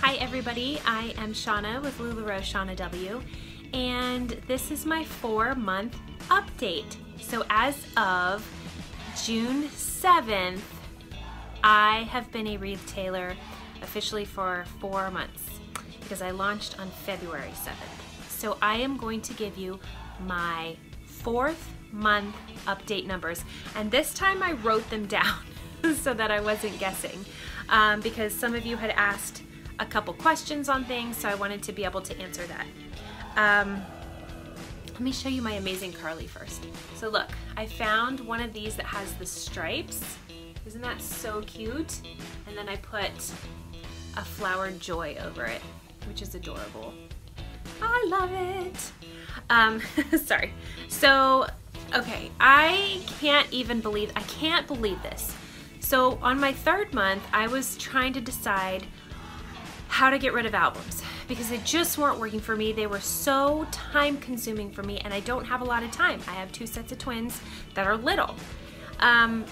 Hi everybody, I am Shauna with Lularoe Shauna W, and this is my 4-month update. So as of June 7th, I have been a retailer officially for 4 months because I launched on February 7th. So I am going to give you my 4th month update numbers, and this time I wrote them down so that I wasn't guessing because some of you had asked a couple questions on things, so I wanted to be able to answer that. Let me show you my amazing Carly first. So look, I found one of these that has the stripes. Isn't that so cute? And then I put a flowered joy over it, which is adorable. I love it. Sorry. So, okay, I can't believe this. So on my 3rd month, I was trying to decide how to get rid of albums because they just weren't working for me. They were so time consuming for me, and I don't have a lot of time. I have 2 sets of twins that are little. And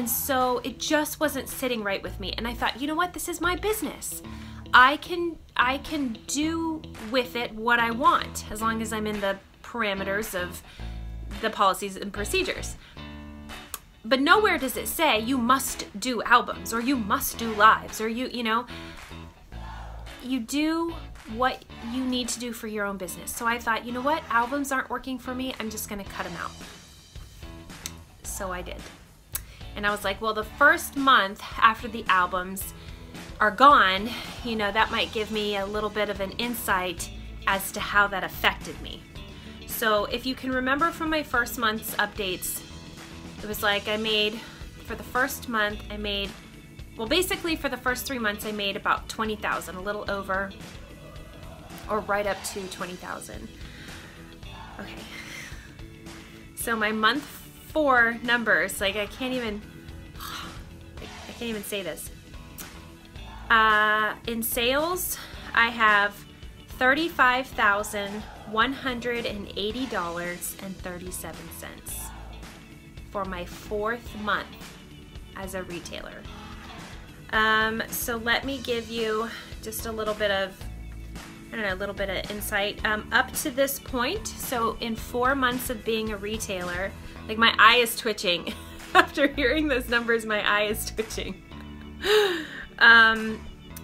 so it just wasn't sitting right with me. And I thought, you know what? This is my business. I can do with it what I want as long as I'm in the parameters of the policies and procedures. But nowhere does it say you must do albums or you must do lives or you know, you do what you need to do for your own business. So I thought, you know what? Albums aren't working for me. I'm just gonna cut them out. So I did. And I was like, well, the first month after the albums are gone, you know, that might give me a little bit of an insight as to how that affected me. So if you can remember from my first month's updates, it was like for the first month, well, basically for the first 3 months, I made about 20,000, a little over, or right up to 20,000. Okay. So my month 4 numbers, like I can't even say this. In sales, I have $35,180.37 for my 4th month as a retailer. So let me give you just a little bit of, insight. Up to this point, so in 4 months of being a retailer, like my eye is twitching. After hearing those numbers, my eye is twitching.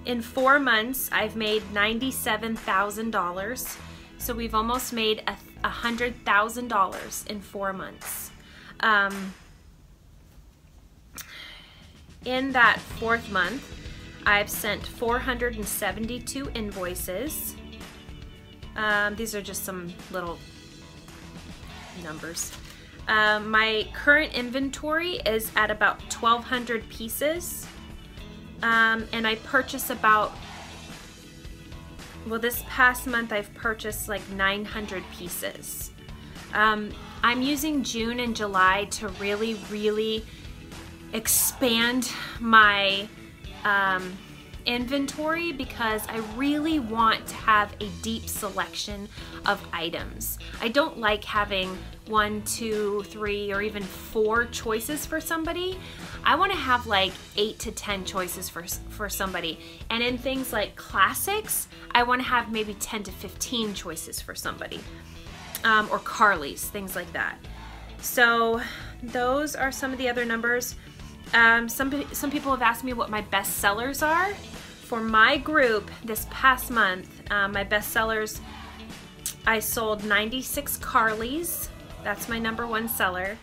In 4 months, I've made $97,000. So we've almost made $100,000 in 4 months. In that 4th month, I've sent 472 invoices. These are just some little numbers. My current inventory is at about 1,200 pieces. And I purchase about, well, this past month I've purchased like 900 pieces. I'm using June and July to really expand my inventory because I really want to have a deep selection of items. I don't like having 1, 2, 3, or even 4 choices for somebody. I want to have like 8 to 10 choices for somebody. And in things like classics, I want to have maybe 10 to 15 choices for somebody. Or Carly's, things like that. So those are some of the other numbers. Some people have asked me what my best sellers are. For my group this past month, my best sellers, I sold 96 Carly's. That's my #1 seller.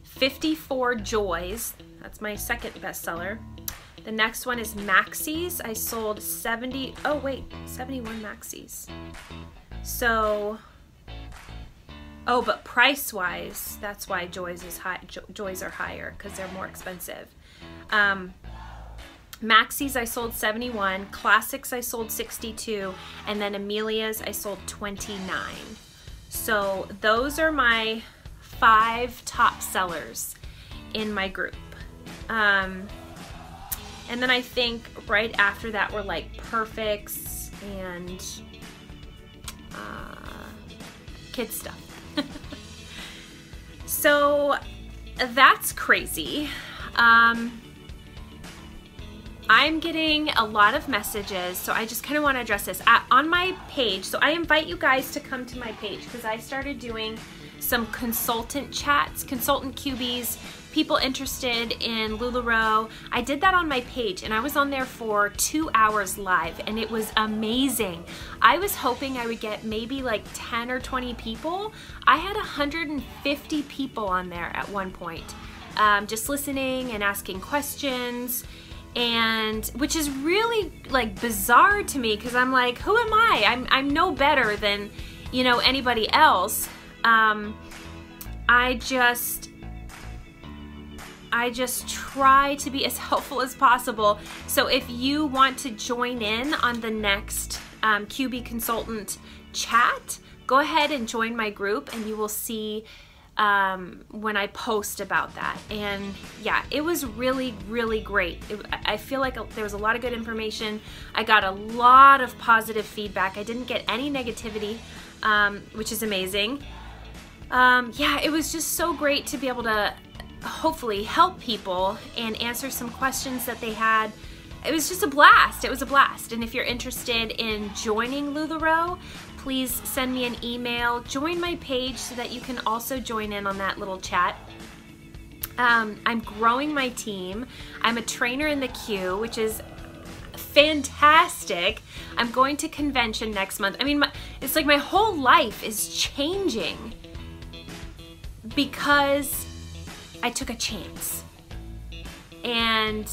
54 Joys. That's my 2nd best seller. The next one is Maxis. I sold 71 Maxis. So, oh, but price-wise, that's why Joys are higher, because they're more expensive. Maxis I sold 71, Classics I sold 62, and then Amelia's I sold 29. So those are my 5 top sellers in my group. And then I think right after that were like Perfects and kid stuff. So that's crazy. I'm getting a lot of messages, so I just kind of want to address this. On my page, so I invite you guys to come to my page because I started doing some consultant chats, consultant QBs, people interested in Lularoe. I did that on my page and I was on there for 2 hours live and it was amazing. I was hoping I would get maybe like 10 or 20 people. I had 150 people on there at one point, just listening and asking questions, and which is really like bizarre to me because I'm like, who am I? I'm no better than, you know, anybody else. I just try to be as helpful as possible. So if you want to join in on the next QB consultant chat, go ahead and join my group and you will see when I post about that. And yeah, it was really, really great. I feel like there was a lot of good information. I got a lot of positive feedback. I didn't get any negativity, which is amazing. Yeah, it was just so great to be able to hopefully help people and answer some questions that they had. It was just a blast. It was a blast. And if you're interested in joining Lularoe, please send me an email. Join my page so that you can also join in on that little chat. I'm growing my team. I'm a trainer in the queue, which is fantastic. I'm going to convention next month. I mean, it's like my whole life is changing because I took a chance. And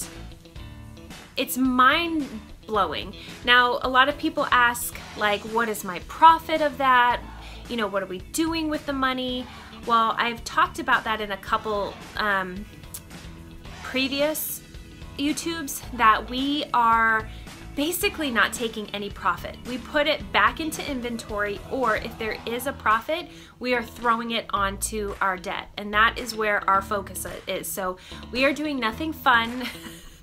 it's mind-blowing. Now, a lot of people ask, like, what is my profit of that? You know, what are we doing with the money? Well, I've talked about that in a couple previous YouTubes, that we are basically not taking any profit. We put it back into inventory, or if there is a profit, we are throwing it onto our debt. And that is where our focus is. So we are doing nothing fun,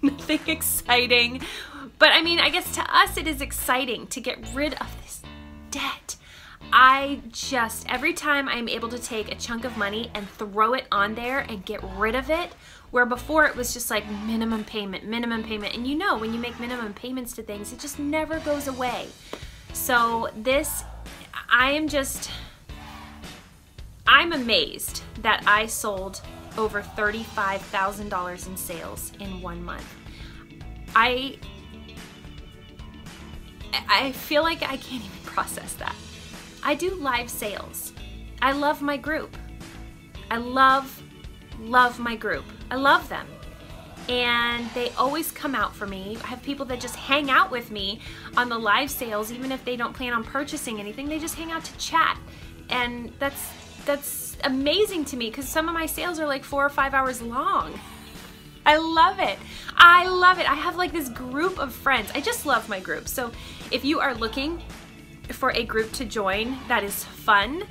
nothing exciting. But I mean, I guess to us it is exciting to get rid of this debt. Every time I'm able to take a chunk of money and throw it on there and get rid of it, where before it was just like minimum payment, and you know, when you make minimum payments to things, it just never goes away. So this, I'm amazed that I sold over $35,000 in sales in 1 month. I feel like I can't even process that. I do live sales. I love my group. I love my group. I love them. And they always come out for me. I have people that just hang out with me on the live sales, even if they don't plan on purchasing anything. They just hang out to chat. And that's amazing to me because some of my sales are like 4 or 5 hours long. I love it. I love it. I have like this group of friends. I just love my group. So if you are looking for a group to join that is fun,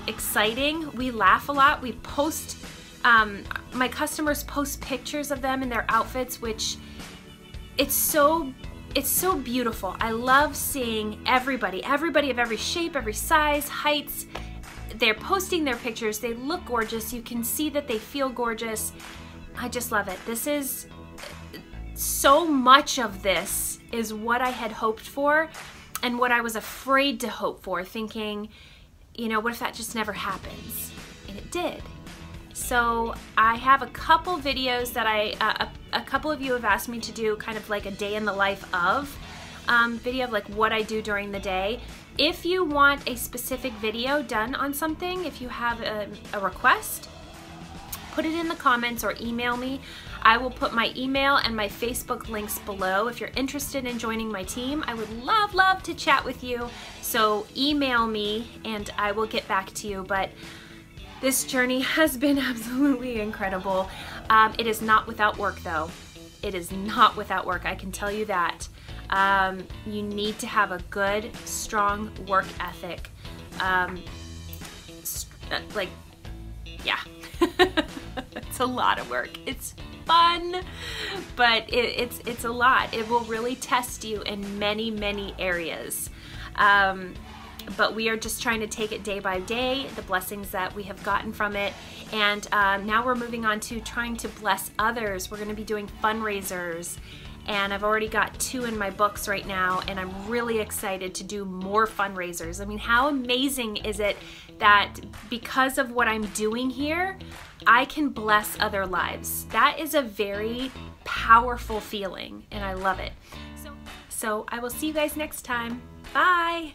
exciting, we laugh a lot, we post, my customers post pictures of them in their outfits, which it's so beautiful. I love seeing everybody of every shape, every size, heights. They're posting their pictures. They look gorgeous. You can see that they feel gorgeous. I just love it. This is so much of this is what I had hoped for and what I was afraid to hope for, thinking, you know, what if that just never happens? And it did. So I have a couple videos that a couple of you have asked me to do, kind of like a day in the life of video of like what I do during the day. If you want a specific video done on something, if you have a request, put it in the comments or email me. I will put my email and my Facebook links below. If you're interested in joining my team, I would love to chat with you. So email me and I will get back to you. But this journey has been absolutely incredible. It is not without work though. It is not without work, I can tell you that. You need to have a good, strong work ethic. Yeah, it's a lot of work. It's fun, but it's a lot. It will really test you in many areas. But we are just trying to take it day by day, the blessings that we have gotten from it. And now we're moving on to trying to bless others. We're going to be doing fundraisers and I've already got 2 in my books right now, and I'm really excited to do more fundraisers. I mean, how amazing is it that because of what I'm doing here, I can bless other lives? That is a very powerful feeling, and I love it. So I will see you guys next time. Bye!